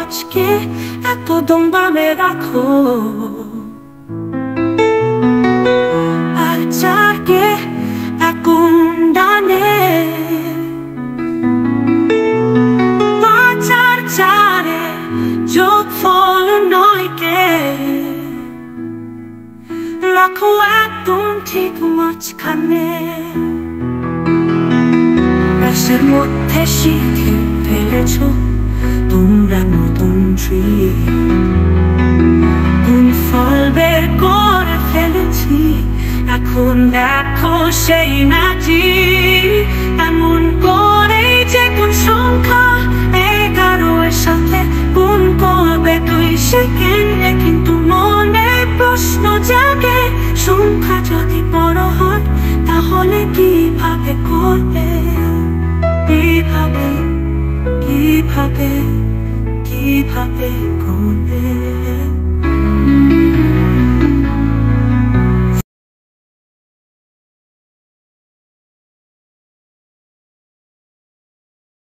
আজকে এত দমবামে রাখো আর যাকে এখন ডানে বাঁচার চারে যোগ ফল নয় কে রাখো একদম ঠিক মাঝখানে রাশের মধ্যে শিখে ফেলেছ তোমরা নতুন ট্রি কোন ফল বের করে ফেলেছি এখন দেখো সেই নাচি এমন করে যে কোন সংখ্যা 11 এর সাথে কোন করবে 2 সেকেন্ডে কিন্তু মনে প্রশ্ন জাগে সংখ্যা যদি বড় হয় তাহলে কিভাবে করবে কিভাবে করবে